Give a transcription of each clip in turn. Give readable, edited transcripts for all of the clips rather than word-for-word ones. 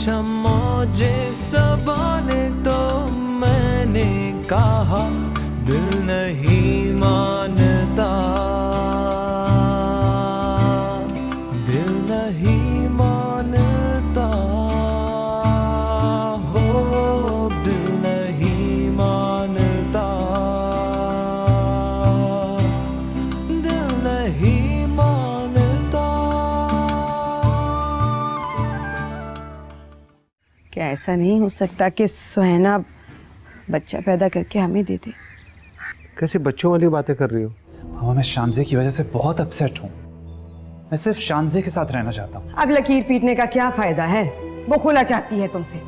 मुझे सबने तो मैंने कहा दिल नहीं मानता, दिल नहीं मानता, हो दिल नहीं मानता, दिल नहीं मानता। क्या ऐसा नहीं हो सकता कि सुहैना बच्चा पैदा करके हमें दे दे? कैसी बच्चों वाली बातें कर रही हो? मामा, मैं शानजे की वजह से बहुत अपसेट हूँ। मैं सिर्फ शानजे के साथ रहना चाहता हूँ। अब लकीर पीटने का क्या फायदा है? वो खुला चाहती है तुमसे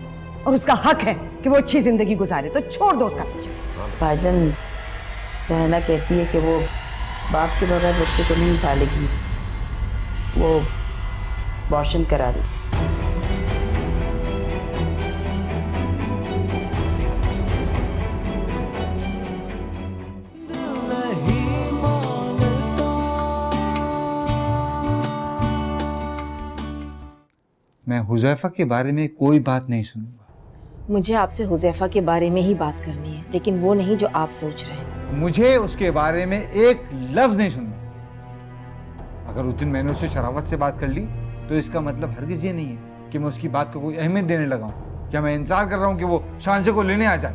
और उसका हक है कि वो अच्छी जिंदगी गुजारे, तो छोड़ दो उसका पीछा। भाईजान, सुहैना कहती है कि वो बाप के बगैर बच्चे को नहीं पालेगी, वो अबॉर्शन करा दी। मैं हुज़ैफा के बारे में कोई बात नहीं सुनूंगा। मुझे आपसे हुज़ैफा के बारे में ही बात करनी है, लेकिन वो नहीं जो आप सोच रहे हैं। मुझे उसके बारे में एक लफ्ज नहीं सुनना। अगर उस दिन मैंने उससे शरावत से बात कर ली तो इसका मतलब हरगिज़ ये नहीं है कि मैं उसकी बात को कोई अहमियत देने लगा हूँ। क्या मैं इंतजार कर रहा हूँ कि वो शानजे को लेने आ जाए?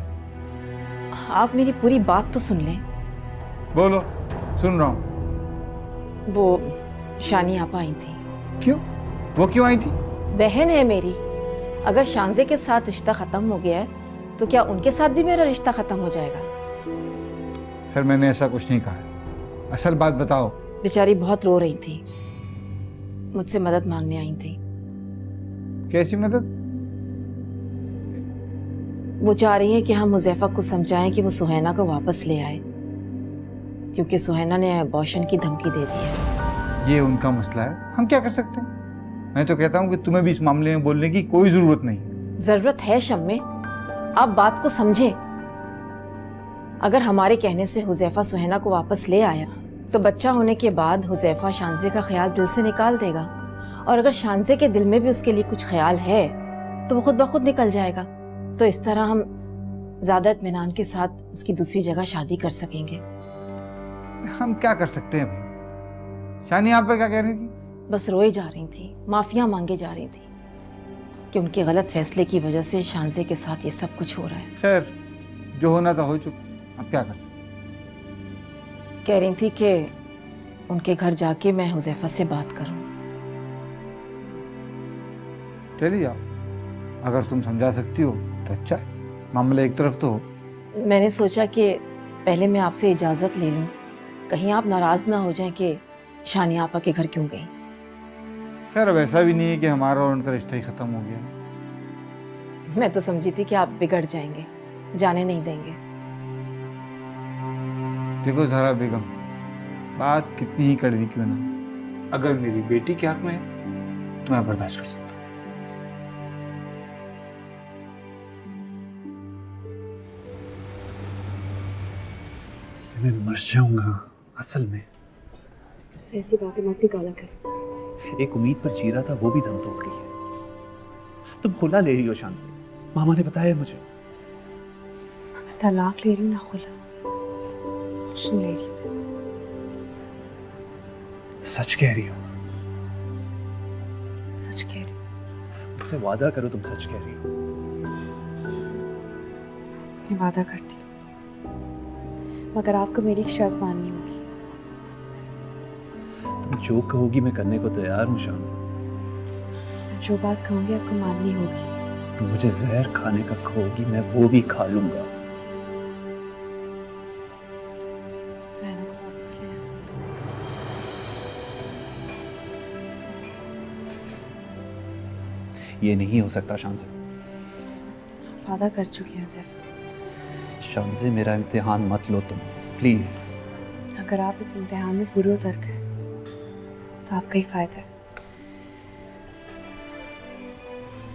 आप मेरी पूरी बात तो सुन लें। बोलो, सुन रहा हूँ। वो शानी आपा आई थी। क्यों? वो क्यों आई थी? बहन है मेरी। अगर शानजे के साथ रिश्ता खत्म हो गया है तो क्या उनके साथ भी मेरा रिश्ता खत्म हो जाएगा? खैर, मैंने ऐसा कुछ नहीं कहा है। असल बात बताओ। बेचारी बहुत रो रही थी, मुझसे मदद मांगने आई थी। कैसी मदद? वो चाह रही है कि हम हुज़ैफा को समझाएं कि वो सुहैना को वापस ले आए, क्योंकि सुहैना ने अबॉर्शन की धमकी दे दी है। ये उनका मसला है, हम क्या कर सकते हैं? मैं तो कहता हूँ कि तुम्हें भी इस मामले में बोलने की कोई जरूरत नहीं। जरूरत है शम्मे, आप बात को समझें। अगर हमारे कहने से हुज़ैफा सुहैना को वापस ले आया तो बच्चा होने के बाद हुज़ैफा शानजे का ख्याल दिल से निकाल देगा, और अगर शानजे के दिल में भी उसके लिए कुछ ख्याल है तो वो खुद ब खुद निकल जाएगा। तो इस तरह हम ज्यादा इत्मीनान के साथ उसकी दूसरी जगह शादी कर सकेंगे। हम क्या कर सकते हैं भाई? शानी आप पे क्या कह रही थी? बस रोए जा रही थी, माफिया मांगे जा रही थी कि उनके गलत फैसले की वजह से शानजे के साथ ये सब कुछ हो रहा है। खैर, जो होना था हो चुका, अब क्या कर सकते? कह रही थी कि उनके घर जाके मैं हुज़ैफा से बात करूं। चलिए जाओ, अगर तुम समझा सकती हो तो अच्छा है। मामला एक तरफ तो हो। मैंने सोचा कि पहले मैं आपसे इजाज़त ले लूं, कहीं आप नाराज़ ना हो जाएं कि शानी आपा के घर क्यों गई। खैर, अब ऐसा भी नहीं है कि हमारा और उनका रिश्ता ही खत्म हो गया। मैं तो समझी थी कि आप बिगड़ जाएंगे, जाने नहीं देंगे। देखो ज़हरा बेगम, बात कितनी ही कड़वी क्यों ना, अगर मेरी बेटी के हक में है तो मैं बर्दाश्त कर सकता हूँ। मैं मर जाऊंगा असल में। ऐसी बातें मत निकाला कर। एक उम्मीद पर जी रहा था, वो भी दम तोड़ गई है। तुम खुला ले रही हो शान से, मामा ने बताया मुझे। मैं तलाक ले रही हूँ ना खुला, कुछ नहीं ले रही। सच कह रही हो? सच कह रही हूँ। मुझसे वादा करो तुम सच कह रही हो। मैं वादा करती हूँ, मगर आपको मेरी एक शर्त माननी होगी। तुम जो कहोगी मैं करने को तैयार हूँ शान से। मैं जो बात कहूँगी आपको माननी होगी। तुम मुझे जहर खाने का कहोगी, मैं वो भी खा लूंगा। सुहैना को वापस ले आओ। ये नहीं हो सकता शान से। वादा कर चुकी हूँ सिर्फ। शान से मेरा इम्तिहान मत लो तुम, प्लीज। अगर आप इस इम्तिहान में पूरे उतर गए तो आपका ही फायदा है।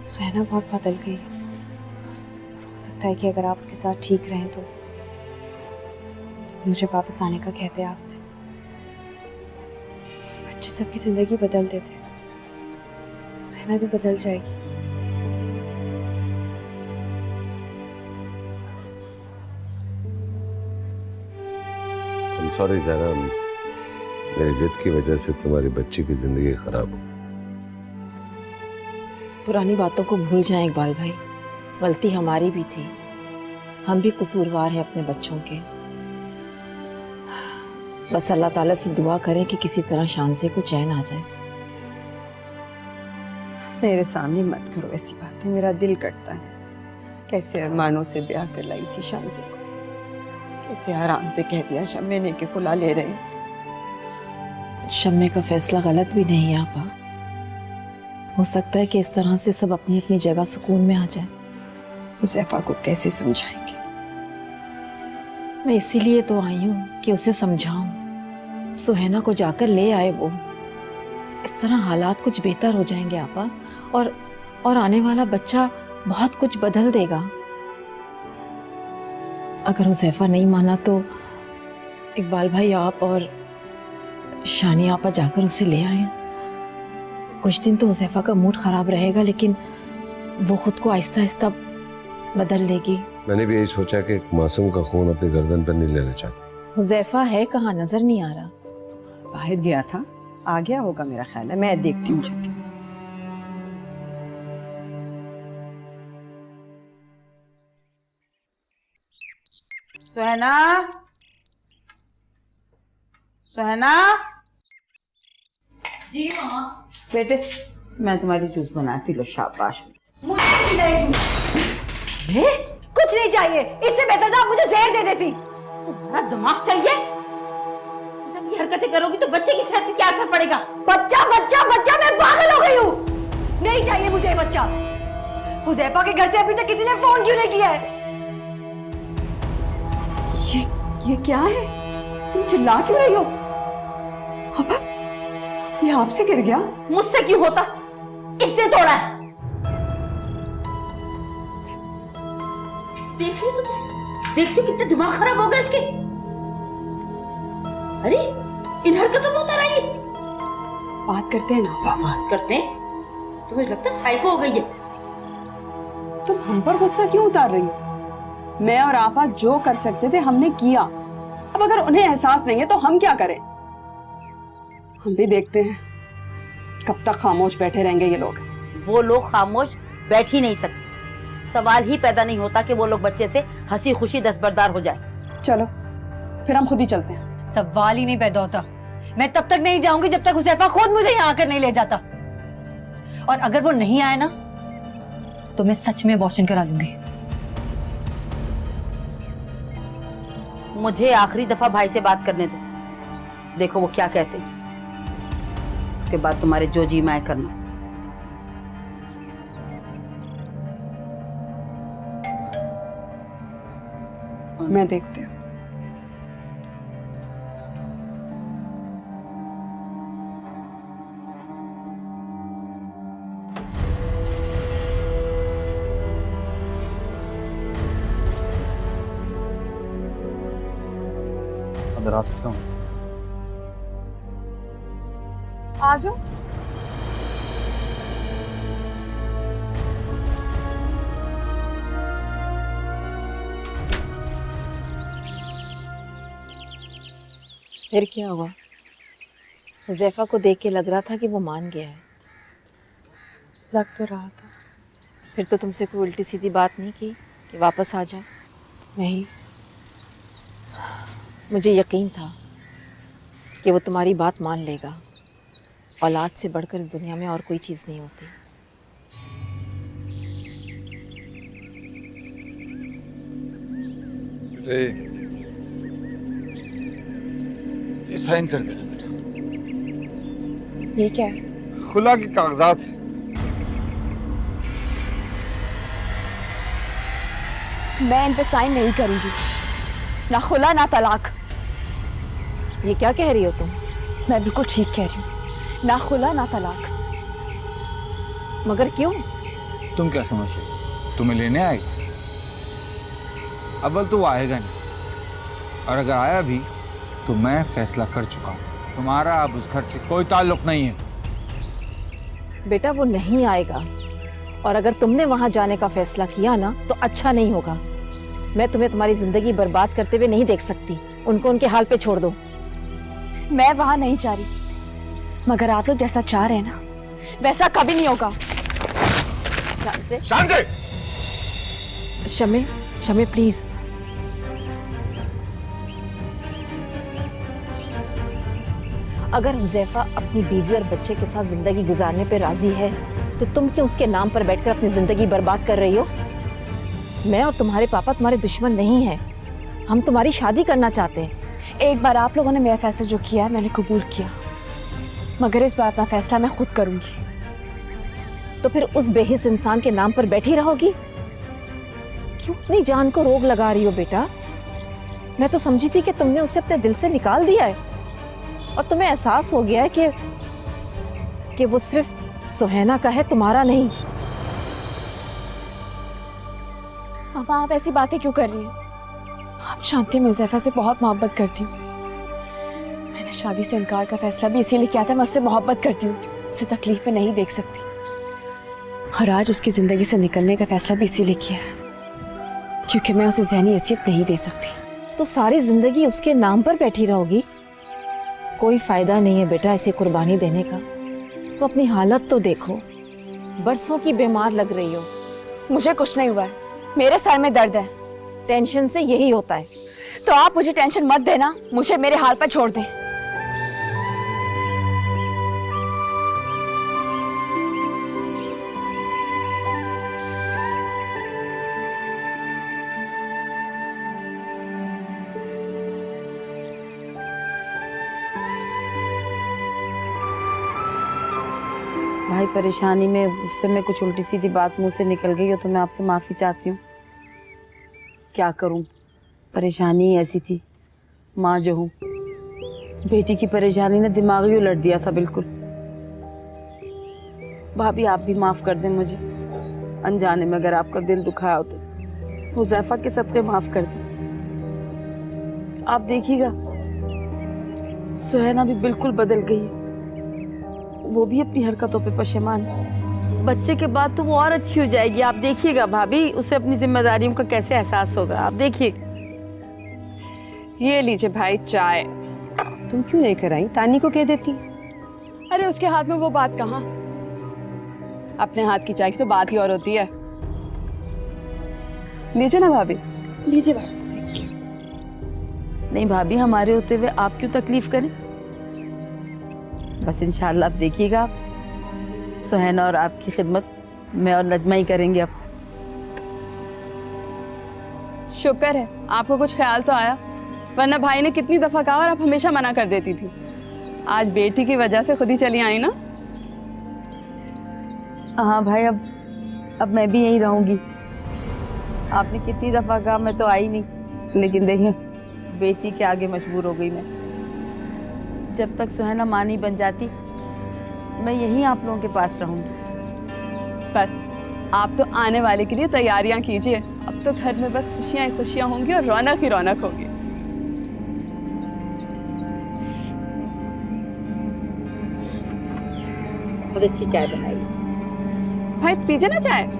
सुहैना बहुत बदल गई है। हो सकता है कि अगर आप उसके साथ ठीक रहें तो मुझे वापस आने का कहते हैं आपसे। बच्चे सबकी जिंदगी बदल देते हैं, सुहैना भी बदल जाएगी। सॉरी ज़रा, मेरी जिद की वजह से तुम्हारी बच्ची की जिंदगी खराब हो। पुरानी बातों को भूल जाएं इकबाल भाई, गलती हमारी भी थी, हम भी कसूरवार हैं अपने बच्चों के। बस अल्लाह ताला से दुआ करें कि किसी तरह शांसे को चैन आ जाए। मेरे सामने मत करो ऐसी बातें, मेरा दिल कटता है। कैसे अरमानों से ब्याह कर लाई थी शांसे को, कैसे आराम से कह दिया शम्मे ने कि खुला ले रहे। शम्मे का फैसला गलत भी नहीं है आपा। हो सकता है कि इस तरह से सब अपनी अपनी जगह सुकून में आ जाए। हुज़ैफा को कैसे समझाएंगे? मैं इसीलिए तो आई हूँ कि उसे समझाऊं, सुहेना को जाकर ले आए वो। इस तरह हालात कुछ बेहतर हो जाएंगे आपा, और आने वाला बच्चा बहुत कुछ बदल देगा। अगर हुज़ैफा नहीं माना तो इकबाल भाई आप और शानी आपा जाकर उसे ले आए। कुछ दिन तो हुज़ैफा का मूड खराब रहेगा, लेकिन वो खुद को आहिस्ता आहिस्ता बदल लेगी। मैंने भी यही सोचा कि एक मासूम का खून अपनी गर्दन पर नहीं लेना चाहती। हुज़ैफा है कहाँ, नजर नहीं आ रहा। बाहर गया था, आ गया होगा मेरा ख्याल है, मैं देखती हूँ जाके। सुहना, सुहना। जी माँ। बेटे मैं तुम्हारी जूस बनाती, लो शाबाश। मुझे नहीं चाहिए जूस। कुछ नहीं चाहिए, इससे बेहतर था आप मुझे जहर दे देती। तुम्हारा दिमाग चल गया? सब ये हरकतें करोगी तो बच्चे की सेहत पे क्या असर पड़ेगा? बच्चा बच्चा बच्चा, मैं पागल हो गई हूँ। नहीं चाहिए मुझे ये बच्चा। हुज़ैफा के घर से अभी तक किसी ने फोन क्यों नहीं किया है? ये क्या है? तुम चिल्ला क्यों रही हो? अब ये आपसे गिर गया? मुझसे क्यों होता? इससे तोड़ा है। देखिए तुम इसे, देखिए कितना दिमाग खराब हो गया इसके। अरे इन हरकतों में उतर आई। बात करते हैं ना। बात करते हैं? तुम्हें लगता है साइको हो गई है? तुम हम पर गुस्सा क्यों उतार रही हो? मैं और आपा जो कर सकते थे हमने किया। अब अगर उन्हें एहसास नहीं है तो हम क्या करें? हम भी देखते हैं कब तक खामोश बैठे रहेंगे ये लोग। वो लोग खामोश बैठ ही नहीं सकते। सवाल ही पैदा नहीं होता कि वो लोग बच्चे से हंसी खुशी दस्तबरदार हो जाए। चलो फिर हम खुद ही चलते हैं। सवाल ही नहीं पैदा होता। मैं तब तक नहीं जाऊंगी जब तक हुज़ैफा खुद मुझे यहाँ आकर नहीं ले जाता। और अगर वो नहीं आया ना तो मैं सच में अबॉर्शन करा लूंगी। मुझे आखिरी दफा भाई से बात करने दो, देखो वो क्या कहते हैं। उसके बाद तुम्हारे जो जी मैं करना। मैं देखती हूँ। अंदर आ सकता हूँ? आ जाओ। फिर क्या हुआ? हुज़ैफा को देख के लग रहा था कि वो मान गया है। लग तो रहा था। फिर तो तुमसे कोई उल्टी सीधी बात नहीं की कि वापस आ जाए? नहीं, मुझे यकीन था कि वो तुम्हारी बात मान लेगा। औलाद से बढ़कर इस दुनिया में और कोई चीज़ नहीं होती। ये साइन कर देना बेटा। ये क्या है? खुला के कागजात। मैं इन पे साइन नहीं करूंगी। ना खुला ना तलाक। ये क्या कह रही हो तुम? मैं बिल्कुल ठीक कह रही हूँ। ना खुला ना तलाक। मगर क्यों? तुम क्या समझ रहे हो? तुम्हें लेने आएगा? अव्वल तो वो आएगा नहीं, और अगर आया भी तो मैं फैसला कर चुका हूँ। तुम्हारा अब उस घर से कोई ताल्लुक नहीं है। बेटा वो नहीं आएगा, और अगर तुमने वहां जाने का फैसला किया ना तो अच्छा नहीं होगा। मैं तुम्हें तुम्हारी जिंदगी बर्बाद करते हुए नहीं देख सकती। उनको उनके हाल पे छोड़ दो। मैं वहां नहीं जा रही, मगर आप लोग जैसा चाह रहे हैं ना वैसा कभी नहीं होगा। शांति। शमे, शमे प्लीज। अगर हुजैफा अपनी बीवी और बच्चे के साथ जिंदगी गुजारने पे राजी है तो तुम क्यों उसके नाम पर बैठकर अपनी जिंदगी बर्बाद कर रही हो? मैं और तुम्हारे पापा तुम्हारे दुश्मन नहीं हैं। हम तुम्हारी शादी करना चाहते हैं। एक बार आप लोगों ने मेरा फैसला जो किया मैंने कबूल किया, मगर इस बार अपना फैसला मैं खुद करूंगी। तो फिर उस बेहिस इंसान के नाम पर बैठी रहोगी? क्यों अपनी जान को रोग लगा रही हो बेटा? मैं तो समझी थी कि तुमने उसे अपने दिल से निकाल दिया है और तुम्हें एहसास हो गया है कि वो सिर्फ सुहैना का है, तुम्हारा नहीं। पापा आप ऐसी बातें क्यों कर रही हैं? आप जानती हैं मैं हुज़ैफा से बहुत मोहब्बत करती हूँ। मैंने शादी से इनकार का फैसला भी इसीलिए किया था, मैं उससे मोहब्बत करती हूँ, उसे तकलीफ में नहीं देख सकती। और आज उसकी जिंदगी से निकलने का फैसला भी इसीलिए किया है क्योंकि मैं उसे ज़हनी हैसियत नहीं दे सकती। तो सारी जिंदगी उसके नाम पर बैठी रहोगी? कोई फायदा नहीं है बेटा ऐसी कुर्बानी देने का। तो अपनी हालत तो देखो, बरसों की बीमार लग रही हो। मुझे कुछ नहीं हुआ है, मेरे सर में दर्द है। टेंशन से यही होता है। तो आप मुझे टेंशन मत देना, मुझे मेरे हाल पर छोड़ दें। भाई परेशानी में उससे मैं कुछ उल्टी सीधी बात मुंह से निकल गई हो तो मैं आपसे माफ़ी चाहती हूँ। क्या करूँ, परेशानी ही ऐसी थी। माँ जो हूँ, बेटी की परेशानी ने दिमाग ही उलट दिया था बिल्कुल। भाभी आप भी माफ़ कर दें मुझे, अनजाने में अगर आपका दिल दुखाया हो तो हुज़ैफा के सदक़े माफ़ कर दें। आप देखिएगा सुहैना भी बिल्कुल बदल गई है, वो भी अपनी हरकतों पे पशेमान। बच्चे के बाद तो वो और अच्छी हो जाएगी, आप देखिएगा भाभी, उसे अपनी जिम्मेदारियों का कैसे एहसास होगा, आप देखिए। ये लीजिए भाई चाय। तुम क्यों लेकर आई? तानी को कह देती। अरे उसके हाथ में वो बात कहाँ, अपने हाथ की चाय की तो बात ही और होती है। लीजिए ना भाभी, लीजिए भाभी। नहीं भाभी, हमारे होते हुए आप क्यों तकलीफ करें? बस इंशाल्लाह आप देखिएगा, सुहैना और आपकी खिदमत मैं और नजमा ही करेंगे अब। शुक्र है आपको कुछ ख्याल तो आया, वरना भाई ने कितनी दफा कहा और आप हमेशा मना कर देती थी। आज बेटी की वजह से खुद ही चली आई ना। हाँ भाई, अब मैं भी यहीं रहूंगी। आपने कितनी दफा कहा मैं तो आई नहीं, लेकिन देखिए बेटी के आगे मजबूर हो गई मैं। जब तक सुहैना माँ नहीं बन जाती मैं यहीं आप लोगों के पास रहूंगी। बस आप तो आने वाले के लिए तैयारियां कीजिए, अब तो घर में बस खुशियां ही खुशियां होंगी और रौनक ही रौनक होगी। बहुत अच्छी चाय बनाई। भाई पीजिए ना चाय।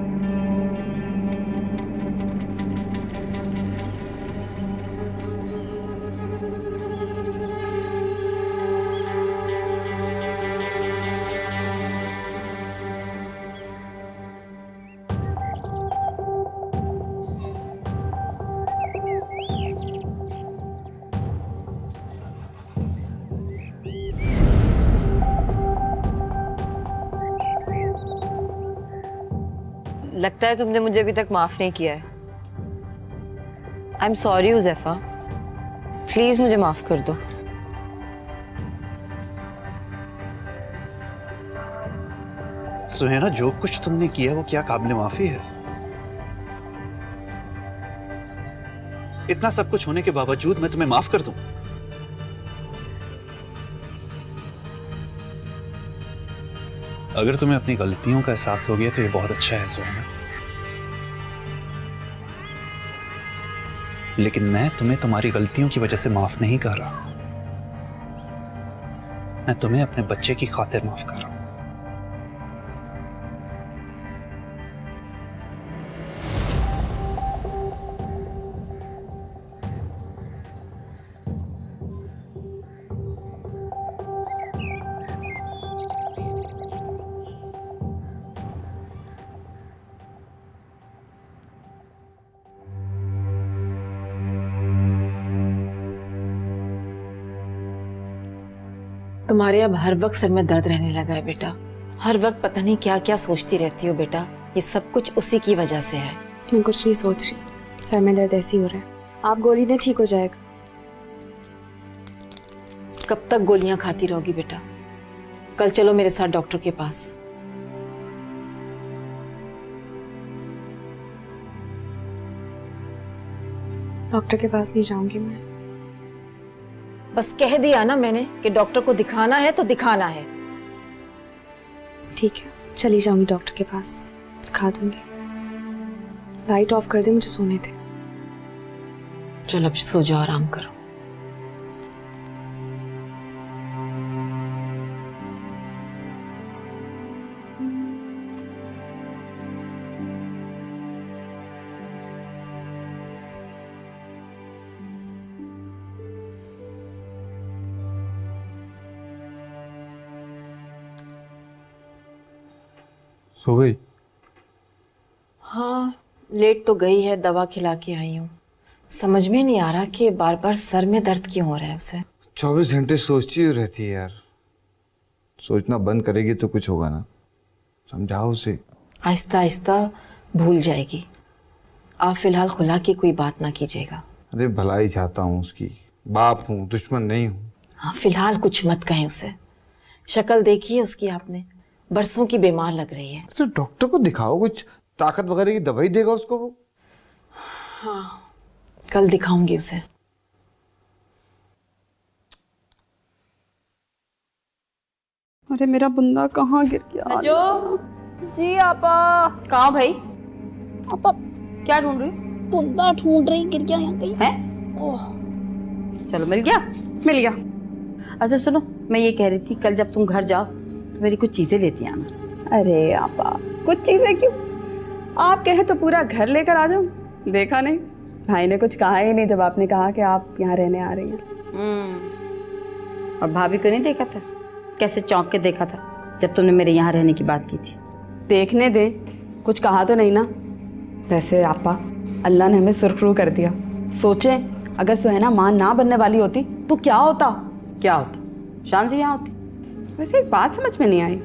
लगता है तुमने मुझे अभी तक माफ नहीं किया है। I am sorry Huzaifa, please मुझे माफ कर दो। सुहैना, जो कुछ तुमने किया वो क्या काबिल माफी है? इतना सब कुछ होने के बावजूद मैं तुम्हें माफ कर दूं? अगर तुम्हें अपनी गलतियों का एहसास हो गया तो ये बहुत अच्छा है सुहैना, लेकिन मैं तुम्हें तुम्हारी गलतियों की वजह से माफ नहीं कर रहा। मैं तुम्हें अपने बच्चे की खातिर माफ कर रहा हूं। तुम्हारे अब हर वक्त सर में दर्द रहने लगा है बेटा। हर वक्त पता नहीं क्या क्या सोचती रहती हो बेटा। ये सब कुछ उसी की वजह से है। मैं कुछ नहीं सोच रही, सर में दर्द ऐसे ही हो रहा है। आप गोली दें, ठीक हो जाएगा। कब तक गोलियां खाती रहोगी बेटा? कल चलो मेरे साथ डॉक्टर के पास। डॉक्टर के पास नहीं जाऊंगी मैं। बस कह दिया ना मैंने कि डॉक्टर को दिखाना है तो दिखाना है। ठीक है, चली जाऊंगी डॉक्टर के पास, दिखा दूंगी। लाइट ऑफ कर दे, मुझे सोने दे। चलो अब सो जाओ, आराम करो। सो गई? हाँ, लेट तो गई है, दवा खिला के आई हूँ। समझ में नहीं आ रहा कि बार बार सर में दर्द क्यों हो रहा है उसे। 24 घंटे सोचती ही रहती है यार। सोचना बंद करेगी तो कुछ होगा ना, समझाओ उसे। आहिस्ता आहिस्ता भूल जाएगी। आप फिलहाल खुला की कोई बात ना कीजिएगा। अरे भलाई चाहता हूँ उसकी, बाप हूँ, दुश्मन नहीं हूँ। हाँ, फिलहाल कुछ मत कहें उसे। शक्ल देखी है उसकी आपने, बरसों की बीमार लग रही है। तो डॉक्टर को दिखाओ, कुछ ताकत वगैरह की दवाई देगा उसको वो। हाँ, कल दिखाऊंगी उसे। अरे मेरा बंदा कहाँ गिर गया? जो जी आपा। कहाँ भाई? आपा क्या ढूंढ रही? बंदा ढूंढ रही, गिर गया यहाँ कहीं। हैं? ओह, चलो मिल गया। मिल गया। अच्छा सुनो, मैं ये कह रही थी कल जब तुम घर जाओ तो मेरी कुछ चीजें लेती आना। अरे आपा, कुछ चीजें क्यों? आप कहे तो पूरा घर लेकर आ जाओ। देखा नहीं, भाई ने कुछ कहा ही नहीं जब आपने कहा कि आप यहाँ रहने आ रही हैं। और भाभी को नहीं देखा था कैसे चौंक के देखा था जब तुमने मेरे यहाँ रहने की बात की थी? देखने दे, कुछ कहा तो नहीं ना? वैसे आपा, अल्लाह ने हमें सुरखरू कर दिया। सोचे अगर सुहाना माँ ना बनने वाली होती तो क्या होता? क्या होता? शान से यहाँ होती। वैसे एक बात समझ में नहीं आई,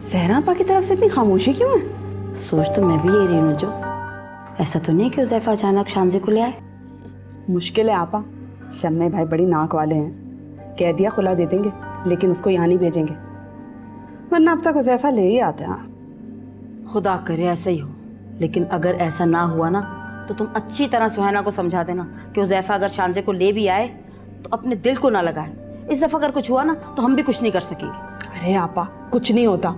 सहरा आपा की तरफ से इतनी खामोशी क्यों है? सोच तो मैं भी ये रही हूँ। जो ऐसा तो नहीं कि उज़ैफा अचानक शानज़े को ले आए। मुश्किल है आपा, शम्मे भाई बड़ी नाक वाले हैं। कह दिया खुला दे देंगे, लेकिन उसको यहाँ नहीं भेजेंगे, वरना अब तक उज़ैफा ले ही आते हैं। खुदा करे ऐसा ही हो, लेकिन अगर ऐसा ना हुआ ना तो तुम अच्छी तरह सुहाना को समझा देना कि उज़ैफा अगर शानज़े को ले भी आए तो अपने दिल को ना लगाए। इस दफ़ा अगर कुछ हुआ ना तो हम भी कुछ नहीं कर सकेंगे। अरे आपा, कुछ नहीं होता,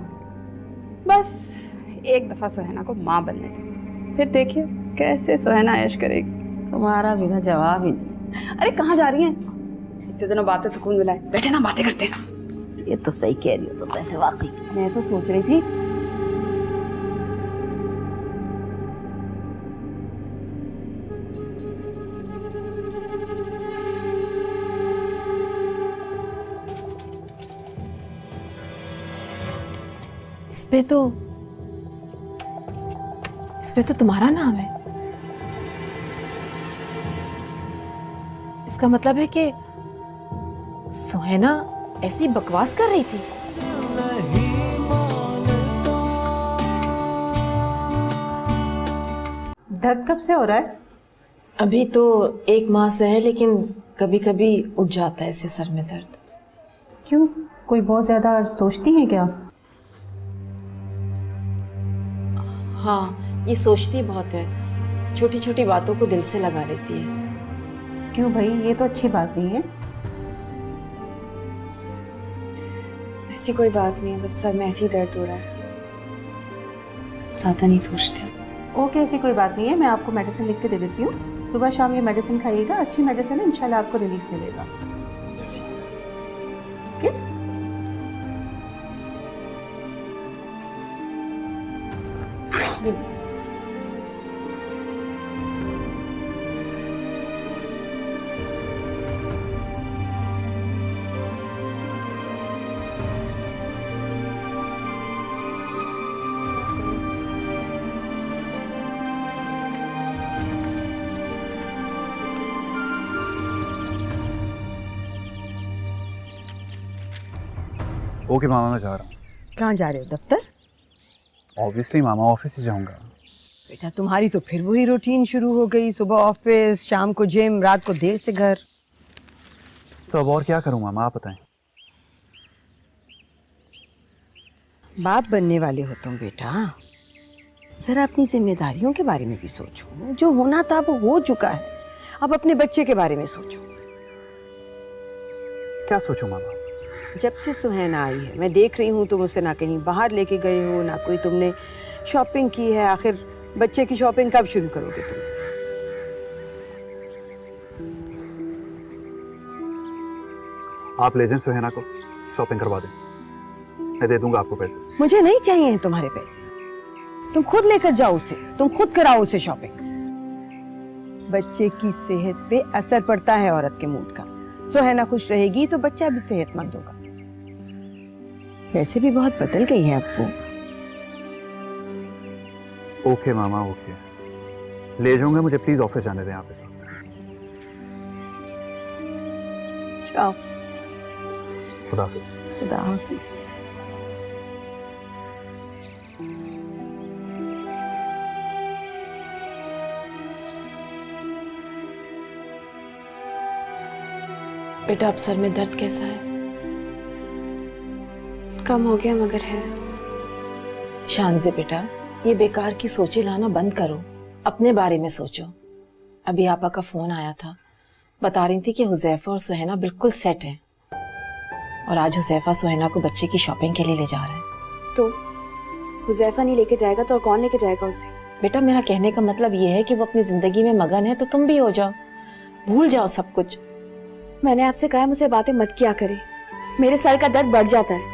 बस एक दफा सुहाना को माँ बनने दे, फिर देखिए कैसे सुहाना ऐश करेगी। तुम्हारा बिना जवाब ही नहीं। अरे कहाँ जा रही हैं? इतने दिनों बातें सुकून मिला है, बैठे ना बातें करते हैं। ये तो सही कह रही हो तुम वैसे, वाकई। मैं तो सोच रही थी इस पे तो तुम्हारा नाम है। इसका मतलब है कि सुहाना ऐसी बकवास कर रही थी। नहीं मानता। दर्द कब से हो रहा है? अभी तो 1 माह से है, लेकिन कभी कभी उठ जाता है इससे सर में दर्द। क्यों, कोई बहुत ज्यादा सोचती है क्या? हाँ, ये सोचती बहुत है, छोटी छोटी बातों को दिल से लगा लेती है। क्यों भाई, ये तो अच्छी बात नहीं है। ऐसी कोई बात नहीं है, बस सर में ऐसे ही दर्द हो रहा है, ज़्यादा नहीं सोचते। ओके, ऐसी कोई बात नहीं है। मैं आपको मेडिसिन लिख के दे देती हूँ, सुबह शाम ये मेडिसिन खाइएगा। अच्छी मेडिसिन है, इंशाल्लाह आपको रिलीफ मिलेगा। ठीक है? ओके मामा, मैं जा रहा हूँ। कहाँ जा रहे हो? दफ्तर? ऑब्वियसली मामा, ऑफिस ही जाऊंगा। बेटा तुम्हारी तो फिर वही रूटीन शुरू हो गई, सुबह ऑफिस, शाम को जिम, रात को देर से घर। तो अब और क्या करूँ मामा, आप बताएं। बाप बनने वाले हो तुम बेटा, जरा अपनी जिम्मेदारियों के बारे में भी सोचो। जो होना था वो हो चुका है, अब अपने बच्चे के बारे में सोचो। क्या सोचूं मामा? जब से सुहैना आई है मैं देख रही हूँ, तुम उसे ना कहीं बाहर लेके गए हो, ना कोई तुमने शॉपिंग की है। आखिर बच्चे की शॉपिंग कब शुरू करोगे तुम? आप ले जाएं सुहेना को, शॉपिंग करवा दें, मैं दे दूंगा आपको पैसे। मुझे नहीं चाहिए तुम्हारे पैसे, तुम खुद लेकर जाओ उसे, तुम खुद कराओ उसे शॉपिंग। बच्चे की सेहत पे असर पड़ता है औरत के मूड का। सुहैना खुश रहेगी तो बच्चा भी सेहतमंद होगा। वैसे भी बहुत बदल गई है अब वो। ओके मामा, ओके, ले जाऊंगा। मुझे प्लीज ऑफिस जाने दें आप इस वक्त। जाओ। खुदा हाफिज। खुदा हाफिज। बेटा अब सर में दर्द कैसा है? कम हो गया मगर है। शानज़े बेटा, ये बेकार की सोचे लाना बंद करो, अपने बारे में सोचो। अभी आपा का फोन आया था, बता रही थी कि हुज़ैफा और सुहैना बिल्कुल सेट हैं और आज हुज़ैफा सुहैना को बच्चे की शॉपिंग के लिए ले जा रहे हैं। तो हुज़ैफा नहीं लेके जाएगा तो और कौन लेके जाएगा उसे? बेटा मेरा कहने का मतलब ये है कि वो अपनी जिंदगी में मगन है, तो तुम भी हो जाओ, भूल जाओ सब कुछ। मैंने आपसे कहा मुझसे बातें मत किया करे, मेरे सर का दर्द बढ़ जाता है।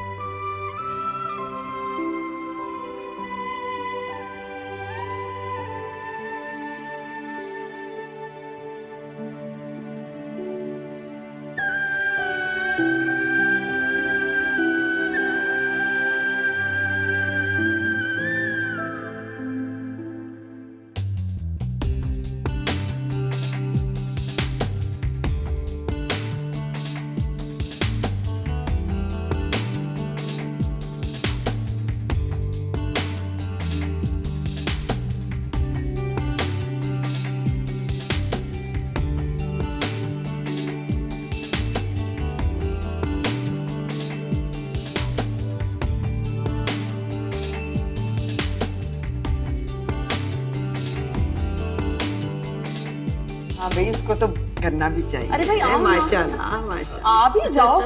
हाँ भाई, उसको तो करना भी चाहिए। अरे भाई, आओ ना। माशाल्लाह माशाल्लाह। आप ही जाओ,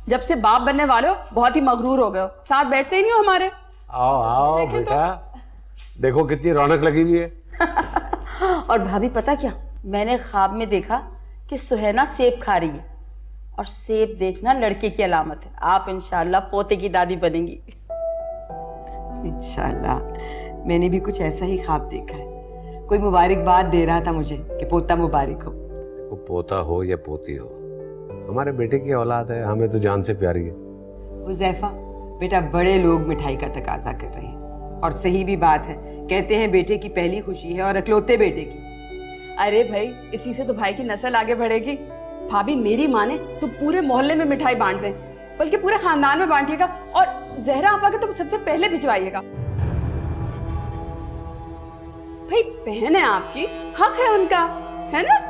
जब से बाप बनने वाले हो बहुत ही मगरूर हो गए हो, साथ बैठते ही नहीं हो हमारे। आओ आओ बेटा, देखो कितनी रौनक लगी हुई है। और भाभी पता क्या, मैंने ख्वाब में देखा कि सुहैना सेब खा रही है, और सेब देखना लड़के की अलामत है। आप इंशाल्लाह पोते की दादी बनेंगी। इंशाल्लाह। मैंने भी कुछ ऐसा ही ख्वाब देखा है, कोई मुबारकबाद दे रहा था मुझे कि पोता मुबारक हो। वो पोता हो या पोती हो, हमारे बेटे की औलाद है, हमें तो जान से प्यारी है। हुज़ैफा बेटा, बड़े लोग मिठाई का तकाजा कर रहे हैं और सही भी बात है। कहते हैं बेटे की पहली खुशी है और अकलौते बेटे की। अरे भाई, इसी से तो भाई की नस्ल आगे बढ़ेगी। भाभी मेरी माने तो पूरे मोहल्ले में मिठाई बांट दें, बल्कि पूरे खानदान में बांटिएगा और जहरा आपा के तो सबसे पहले भिजवाइएगा। भाई बहन है आपकी, हक है उनका, है ना?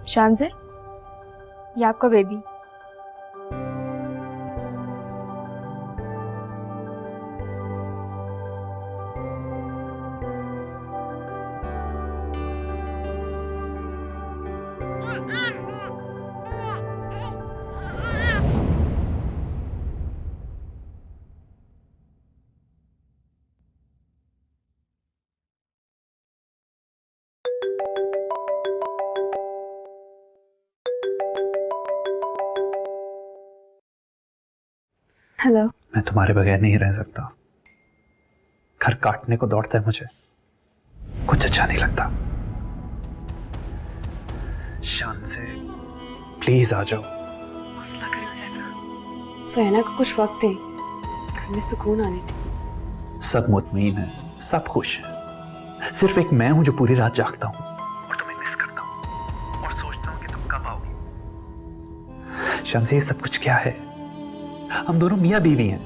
शानज़े, ये आपका बेबी। हेलो। मैं तुम्हारे बगैर नहीं रह सकता, घर काटने को दौड़ता है मुझे, कुछ अच्छा नहीं लगता। शान से प्लीज आ जाओ। हौसला करो हुज़ैफा, सुहैना को कुछ वक्त दें, घर में सुकून आने दें। सब मुतमईन है, सब खुश है, सिर्फ एक मैं हूं जो पूरी रात जागता हूं और तुम्हें मिस करता हूं और सोचता हूं कि तुम कब आओगी। शान से ये सब कुछ क्या है? हम दोनों मियां बीवी हैं,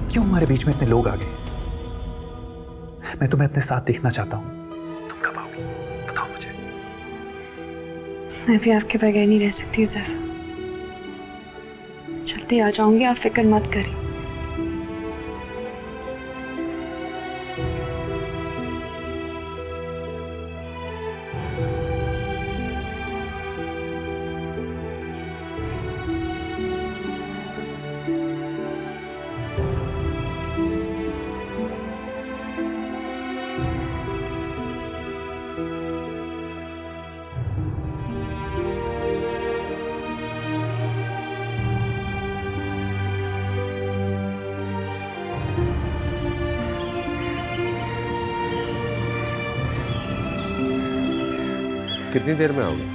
क्यों हमारे बीच में इतने लोग आ गए? मैं तुम्हें अपने साथ देखना चाहता हूं, तुम कब आओगी बताओ मुझे। मैं भी आपके बगैर नहीं रह सकती हुज़ैफा, जल्दी आ जाऊंगी, आप फिक्र मत करें। कितनी देर में आओगे?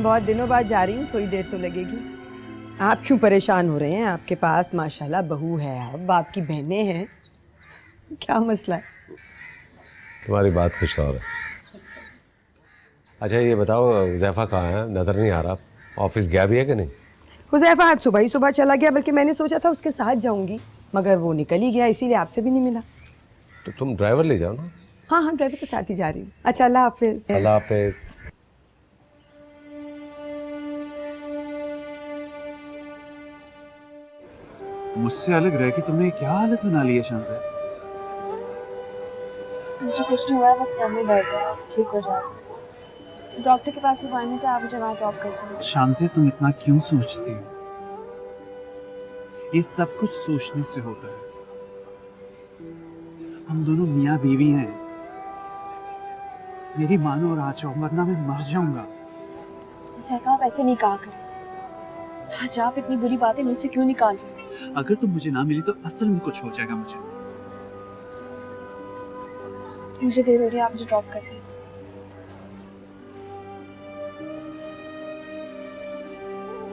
बहुत दिनों बाद जा रही हूँ, थोड़ी देर तो लगेगी। आप क्यों परेशान हो रहे हैं? आपके पास माशाल्लाह बहू है, अब आपकी बहनें हैं, क्या मसला है? तुम्हारी बात कुछ और है। अच्छा ये बताओ, हुज़ैफा कहाँ है? नजर नहीं आ रहा, ऑफिस गया भी है कि नहीं? हुज़ैफा आज सुबह ही सुबह चला गया, बल्कि मैंने सोचा था उसके साथ जाऊंगी, मगर वो निकल ही गया, इसीलिए आपसे भी नहीं मिला। तो तुम ड्राइवर ले जाओ ना। हाँ हाँ, ड्राइवर के साथ ही जा रही हूँ। अच्छा, अल्लाह हाफिज। अल्लाह हाफिज। मुझसे अलग रह के तुमने क्या हालत बना ली है शान से? मुझे कुछ नहीं हुआ, बस सर में दर्द है, ठीक हो जाएगा। डॉक्टर के पास अपॉइंटमेंट है, आप मुझे वहाँ ड्रॉप कर देंगे। शान से तुम इतना क्यों सोचती हो? ये सब कुछ सोचने से होता है। हम दोनों मियाँ बीवी हैं, मेरी मानो और आ जाओ, वरना मैं मर जाऊंगा। हुज़ैफा आप ऐसे नहीं कहा करें, आज आप इतनी बुरी बातें मुझसे क्यों निकाल रहे हो? अगर तुम मुझे ना मिली तो असल में कुछ हो जाएगा मुझे देर हो रही है, आप मुझे ड्रॉप कर दें।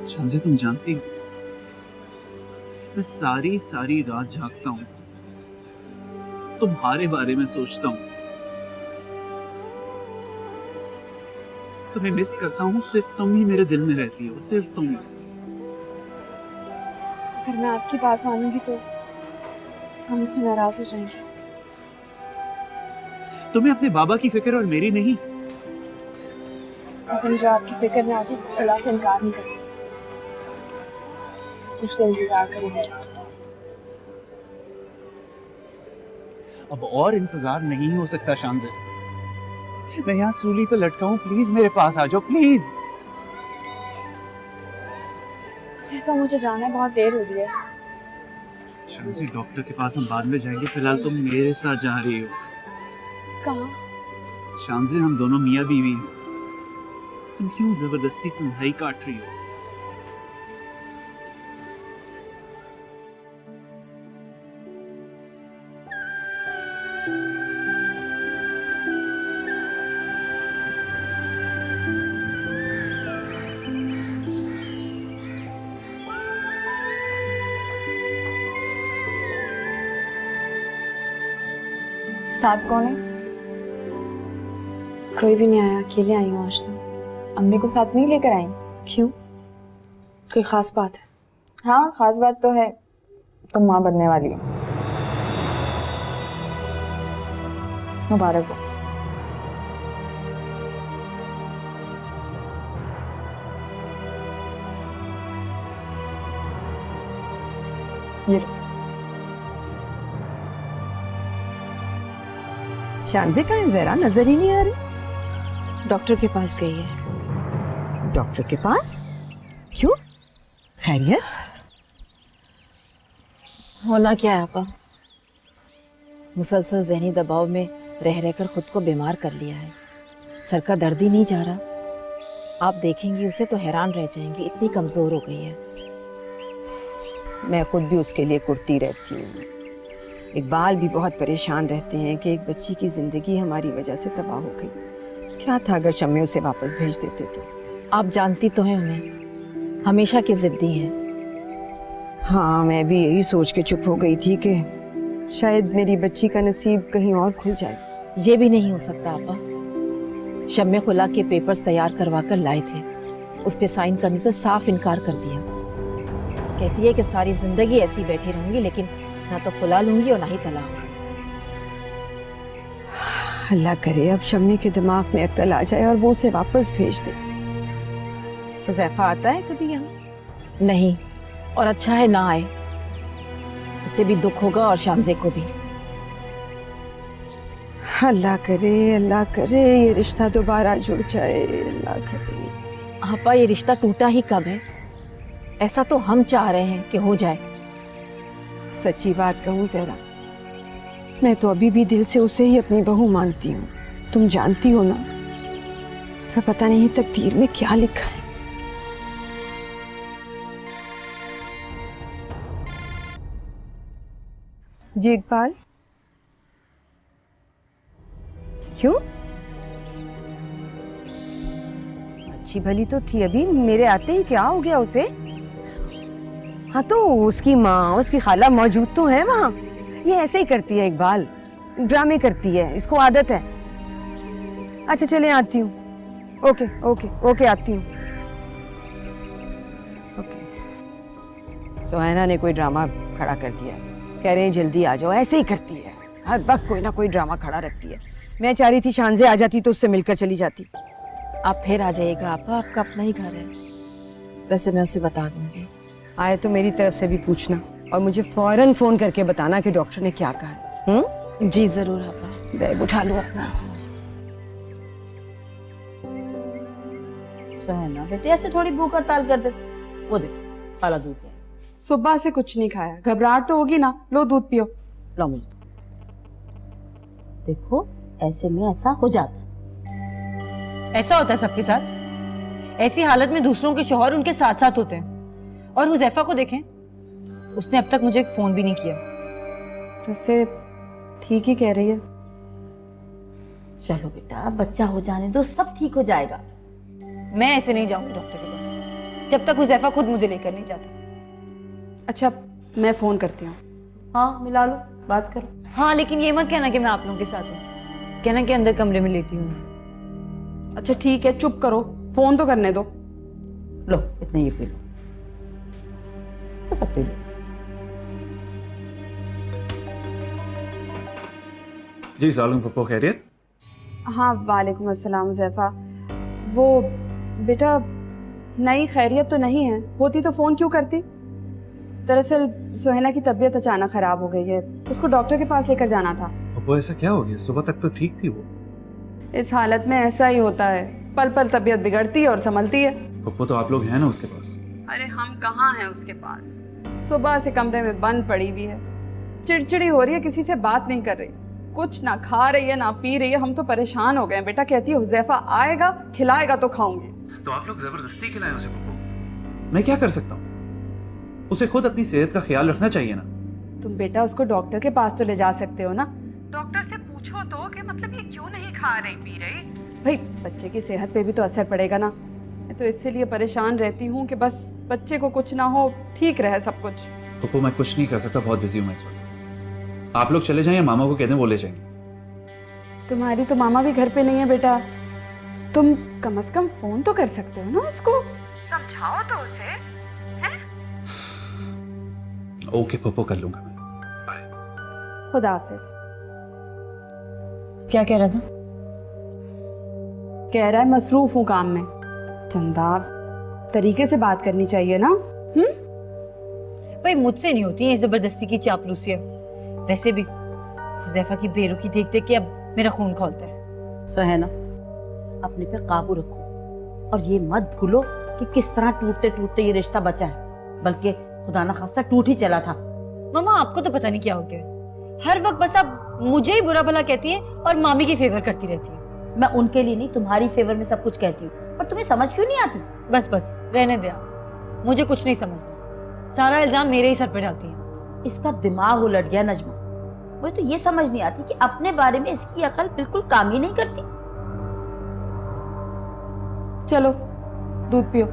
शान से तुम जानती हो, मैं सारी सारी रात जागता हूँ, तुम्हारे बारे में सोचता हूँ, तुम्हें मिस करता हूँ, सिर्फ तुम ही मेरे दिल में रहती हो, सिर्फ तुम ही। अगर मैं आपकी बात मानूंगी तो हम मुझसे नाराज हो जाएंगे। तुम्हें अपने बाबा की फिक्र और मेरी नहीं। अगर मुझे आपकी फिक्र में आती तो अल्लाह से इनकार नहीं करती, मुझसे इंतजार करेंगे। अब और इंतजार नहीं हो सकता शान से, मैं यहाँ सूली पे लटका हूँ, प्लीज मेरे पास आ जाओ, प्लीज। हुज़ैफा मुझे जाना है, बहुत देर हो रही है। शान से डॉक्टर के पास हम बाद में जाएंगे, फिलहाल तुम मेरे साथ जा रही हो। कहाँ? शान से हम दोनों मियाँ बीवी हैं, तुम क्यों जबरदस्ती तन्हाई काट रही हो? साथ कौन है? कोई भी नहीं आया, अकेले आई हूँ आज तो। अम्मी को साथ नहीं लेकर आई? क्यों? कोई खास बात है? हाँ, खास बात तो है, तुम माँ बनने वाली हो। मुबारक हो। ये लो। शानज़े कहाँ है? जरा नजर ही नहीं आ रही। डॉक्टर के पास गई है। डॉक्टर के पास? क्यों? खैरियत? होना क्या है आपा, मुसलसल ज़हनी दबाव में रह रहकर खुद को बीमार कर लिया है। सर का दर्द ही नहीं जा रहा। आप देखेंगी उसे तो हैरान रह जाएंगी, इतनी कमज़ोर हो गई है। मैं खुद भी उसके लिए कुर्ती रहती हूँ, इकबाल भी बहुत परेशान रहते हैं कि एक बच्ची की जिंदगी हमारी वजह से तबाह हो गई। क्या था अगर शम्मी उसे वापस भेज देते तो। आप जानती तो हैं उन्हें, हमेशा की जिद्दी हैं। हाँ, मैं भी यही सोच के चुप हो गई थी कि शायद मेरी बच्ची का नसीब कहीं और खुल जाए। ये भी नहीं हो सकता आपा। शम्मी खुला के पेपर्स तैयार करवा कर लाए थे, उस पे साइन करने से साफ इनकार कर दिया। कहती है कि सारी जिंदगी ऐसी बैठी रहूंगी, लेकिन ना तो खुला लूंगी और ना ही तलाक। अल्लाह करे अब शम्मी के दिमाग में अक्ल आ जाए और वो उसे वापस भेज दे। हुज़ैफा आता है कभी यहाँ? नहीं, और अच्छा है ना आए, उसे भी दुख होगा और शांजे को भी। अल्लाह करे ये रिश्ता दोबारा जुड़ जाए, अल्लाह करे। आपा, ये रिश्ता टूटा ही कब है? ऐसा तो हम चाह रहे हैं कि हो जाए। सच्ची बात कहूँ ज़रा, मैं तो अभी भी दिल से उसे ही अपनी बहू मानती हूँ। तुम जानती हो ना, फिर पता नहीं तकदीर में क्या लिखा है। जी इकबाल, क्यों? अच्छी भली तो थी अभी, मेरे आते ही क्या हो गया उसे? हाँ तो उसकी माँ, उसकी खाला मौजूद तो है वहाँ। ये ऐसे ही करती है इकबाल, ड्रामे करती है, इसको आदत है। अच्छा चले, आती हूँ। ओके ओके ओके, आती हूँ। ओके। सुहाना ने कोई ड्रामा खड़ा कर दिया है, कह रहे हैं जल्दी आ जाओ। ऐसे ही करती है, हर वक्त कोई ना कोई ड्रामा खड़ा रखती है। मैं चाह रही थी शांजे आ जाती तो उससे मिलकर चली जाती। आप फिर आ जाइएगा आपा, आपका अपना ही घर है। वैसे मैं उसे बता दूंगी। आए तो मेरी तरफ से भी पूछना और मुझे फौरन फोन करके बताना कि डॉक्टर ने क्या कहा है। जी जरूर आपा। बैग उठा लो अपना। तो है ना बेटे, ऐसे थोड़ी भूख हड़ताल कर दे। वो देख काला दूध है। सुबह से कुछ नहीं खाया, घबराहट तो होगी ना, लो दूध पियो। लो मुझे देखो, ऐसे में ऐसा हो जाता है। ऐसा होता है सबके साथ। ऐसी हालत में दूसरों के शौहर उनके साथ साथ होते हैं। और हुज़ैफा को देखें, उसने अब तक मुझे एक फोन भी नहीं किया। वैसे ठीक ही कह रही है। चलो बेटा, बच्चा हो जाने दो, सब ठीक हो जाएगा। मैं ऐसे नहीं जाऊंगी डॉक्टर के पास जब तक हुज़ैफा खुद मुझे लेकर नहीं जाता। अच्छा, मैं फोन करती हूँ। हाँ, मिला लो, बात करो। हाँ, लेकिन ये मत कहना कि मैं आप लोगों के साथ हूँ। कहना कि अंदर कमरे में लेटी हूँ। अच्छा ठीक है, चुप करो, फोन तो करने दो। लो इतना ये पी लो, तो सब पी लो। जी सालूम पप्पो, खैरियत? हाँ वालेकुम अस्सलाम हुज़ैफा। वो बेटा, नहीं खैरियत तो नहीं है, होती तो फ़ोन क्यों करती। दरअसल सुहैना की तबीयत अचानक ख़राब हो गई है, उसको डॉक्टर के पास लेकर जाना था। पप्पो ऐसा क्या हो गया? सुबह तक तो ठीक थी वो। इस हालत में ऐसा ही होता है, पल पल तबीयत बिगड़ती है और संभलती है। पप्पो तो आप लोग हैं ना उसके पास? अरे हम कहाँ हैं उसके पास, सुबह से कमरे में बंद पड़ी हुई है, चिड़चिड़ी हो रही है, किसी से बात नहीं कर रही, कुछ ना खा रही है ना पी रही है। हम तो परेशान हो गए हैं बेटा। कहती है हुज़ैफा आएगा खिलाएगा तो खाऊंगी। तो आप लोग जबरदस्ती खिलाएं उसे पप्पो? मैं क्या कर सकता हूँ? उसे खुद अपनी सेहत का ख्याल रखना चाहिए ना। तुम बेटा उसको डॉक्टर के पास तो ले जा सकते हो ना। डॉक्टर से पूछो तो कि मतलब ये क्यों नहीं खा रही पी रही। भाई बच्चे की सेहत पे भी तो असर पड़ेगा ना। मैं तो इसीलिए परेशान रहती हूँ कि बस बच्चे को कुछ ना हो, ठीक रहे सब कुछ। पप्पो मैं कुछ नहीं कर सकता, बहुत बिजी हूँ मैं इस वक्त। आप लोग चले जाएं या मामा को कह दें वो ले जाएंगे। तुम्हारी तो मामा भी घर पे नहीं है बेटा, तुम कम से कम फोन तो कर सकते हो ना उसको, समझाओ तो उसे। ओके पप्पो, कर लूंगा मैं। बाय। खुदा हाफिज। क्या कह रहा था? कह रहा है मसरूफ हूँ काम में। चंदा, तरीके से बात करनी चाहिए ना। भाई मुझसे नहीं होती है जबरदस्ती की चापलूसियां। वैसे भी हुज़ैफा की बेरुखी देख देख के अब मेरा खून खौलता है। सुहैना, अपने पे काबू रखो और ये मत भूलो कि किस तरह टूटते टूटते ये रिश्ता बचा है, बल्कि खुदा ना खास्ता टूट ही चला था। मामा आपको तो पता नहीं क्या हो गया, हर वक्त बस आप मुझे ही बुरा भला कहती है और मामी की फेवर करती रहती है। मैं उनके लिए नहीं, तुम्हारी फेवर में सब कुछ कहती हूँ, पर तुम्हें समझ क्यों नहीं आती? बस बस रहने दे आप, मुझे कुछ नहीं समझना। सारा इल्जाम मेरे ही सर पे डालती है। इसका दिमाग उलट गया नजमा। मुझे तो ये समझ नहीं आती कि अपने बारे में इसकी अकल बिल्कुल काम ही नहीं करती। चलो दूध पियो।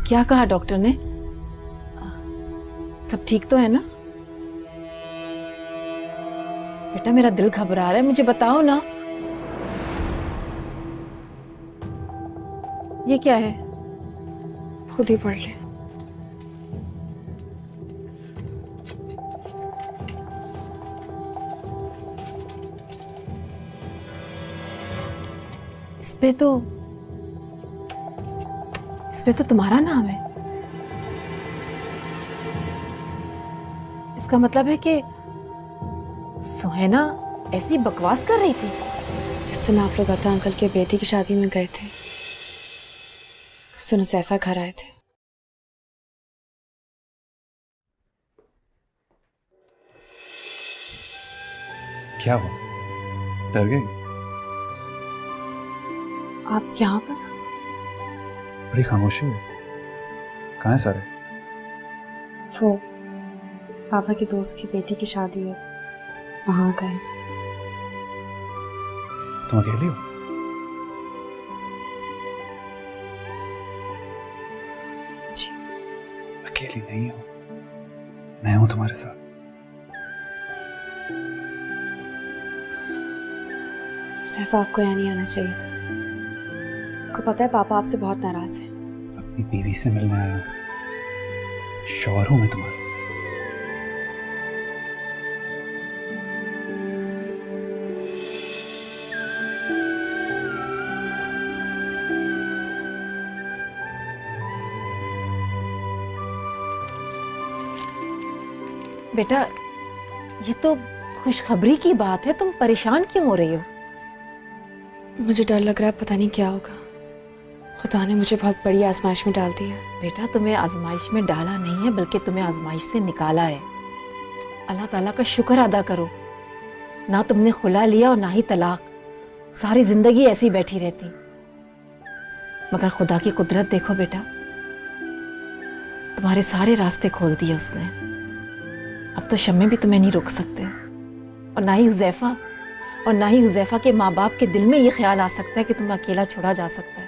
क्या कहा डॉक्टर ने? सब ठीक तो है ना? बेटा मेरा दिल घबरा रहा है, मुझे बताओ ना। ये क्या है? खुद ही पढ़ ले। इस पे तो तुम्हारा नाम है। इसका मतलब है कि सुहैना ऐसी बकवास कर रही थी। जिस दिन आप लोग अता अंकल के बेटी की शादी में गए थे, उस दिन हुज़ैफा घर आए थे। क्या हुआ? डर गई? आप यहाँ पर? बड़ी खामोशी है। कहाँ है सारे? वो पापा के दोस्त की बेटी की शादी है, वहां गए। तुम अकेली हो? जी। अकेली नहीं हो, मैं हूं तुम्हारे साथ। सिर्फ आपको यहाँ नहीं आना चाहिए था। आपको पता है पापा आपसे बहुत नाराज हैं। अपनी बीवी से मिलने आया हूं। शौहर हूं मैं तुम्हारा। बेटा ये तो खुशखबरी की बात है, तुम परेशान क्यों हो रही हो? मुझे डर लग रहा है, पता नहीं क्या होगा। खुदा ने मुझे बहुत बड़ी आजमाइश में डाल दिया। बेटा तुम्हें आजमाइश में डाला नहीं है, बल्कि तुम्हें आजमाइश से निकाला है। अल्लाह ताला का शुक्र अदा करो, ना तुमने खुला लिया और ना ही तलाक। सारी जिंदगी ऐसी बैठी रहती। मगर खुदा की कुदरत देखो बेटा, तुम्हारे सारे रास्ते खोल दिए उसने। अब तो शम्मे भी तुम्हें नहीं रोक सकते, और ना ही हुज़ैफा, और ना ही हुज़ैफा के माँ बाप के दिल में ये ख्याल आ सकता है कि तुम्हें अकेला छोड़ा जा सकता है।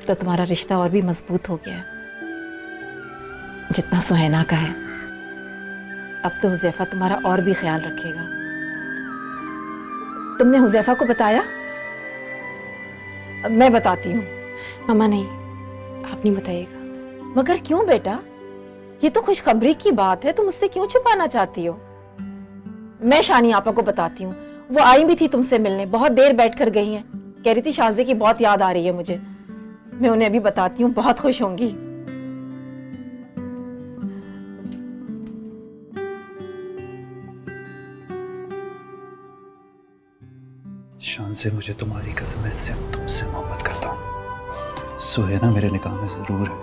तो तुम्हारा रिश्ता और भी मजबूत हो गया है, जितना सुहैना का है। अब तो हुज़ैफा तुम्हारा और भी ख्याल रखेगा। तुमने हुज़ैफा को बताया? अब मैं बताती हूँ। मम्मा नहीं, आप नहीं बताइएगा। मगर क्यों बेटा? ये तो खुशखबरी की बात है, तुम मुझसे क्यों छुपाना चाहती हो? मैं शानी आपा को बताती हूँ। वो आई भी थी तुमसे मिलने, बहुत देर बैठकर गई हैं। कह रही थी शाज़े की बहुत याद आ रही है मुझे। मैं उन्हें अभी बताती हूँ, बहुत खुश होंगी। शान से मुझे तुम्हारी कसम है, सिर्फ तुमसे मोहब्बत करता हूँ। सुहैना मेरे निकाह में जरूर है,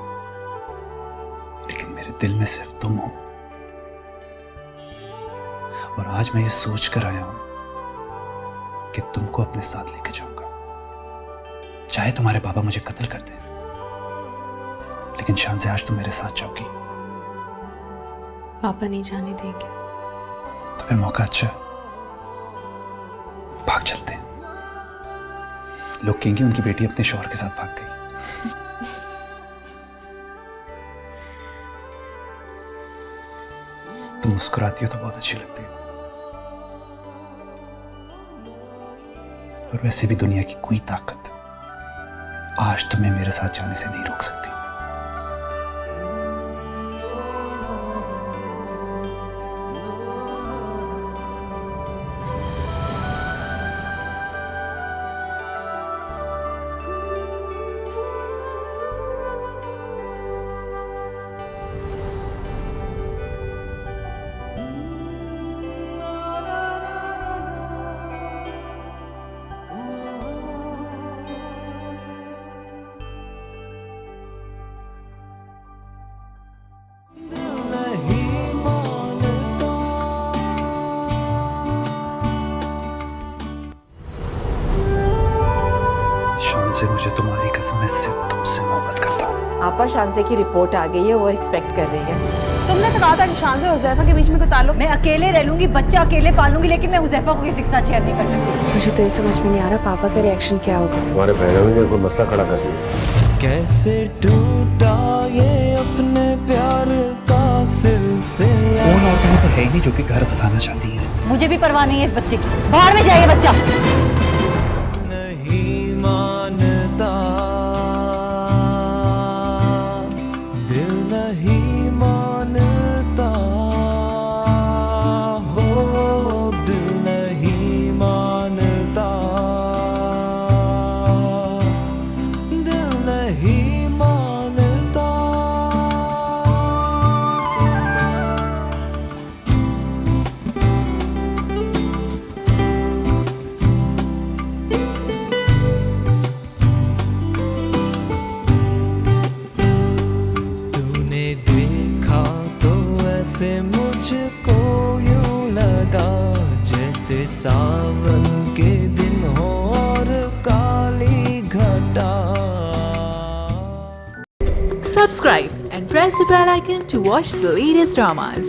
लेकिन मेरे दिल में सिर्फ तुम हो। और आज मैं ये सोच कर आया हूं कि तुमको अपने साथ लेकर जाऊंगा। चाहे तुम्हारे पापा मुझे कत्ल कर दें, लेकिन शान से आज तुम मेरे साथ जाओगी। पापा नहीं जाने देंगे। तो फिर मौका अच्छा है, भाग चलते हैं। लोग कहेंगे उनकी बेटी अपने शौहर के साथ भाग गई। तुम मुस्कुराती हो तो बहुत अच्छी लगती है, और वैसे भी दुनिया की कोई ताकत आज तुम्हें मेरे साथ जाने से नहीं रोक सकती। शांति, मुझे तुम्हारी कसम, मैं सिर्फ तुमसे मोहब्बत करता हूँ। आपा शांसे की रिपोर्ट आ गई है, वो एक्सपेक्ट कर रही है। तुमने तो कहा था कि शांति और हुजैफा के बीच में कोई ताल्लुक। मैं अकेले रह लूंगी, बच्चा अकेले पालूंगी, लेकिन मैं हुजैफा को किसी के साथ शेयर नहीं कर सकती। मुझे तो ये समझ में नहीं आ रहा पापा का रिएक्शन क्या होगा। तुम्हारे बहनों ने कोई मसला खड़ा कर दिया। कैसे टूटा ये अपने प्यार का सिलसिला। कौन और कहीं तो है ही नहीं जो कि घर बसाना चाहती है। मुझे भी परवाह नहीं है इस बच्चे की, बाहर में जाइए बच्चा। नहीं मानता, दिल नहीं मानता, हो दिल नहीं मानता, दिल नहीं मानता। तूने देखा तो ऐसे मुझको यूं लगा जैसे सावन के दिन हो और काली घटा। Subscribe and press the bell icon to watch the latest dramas.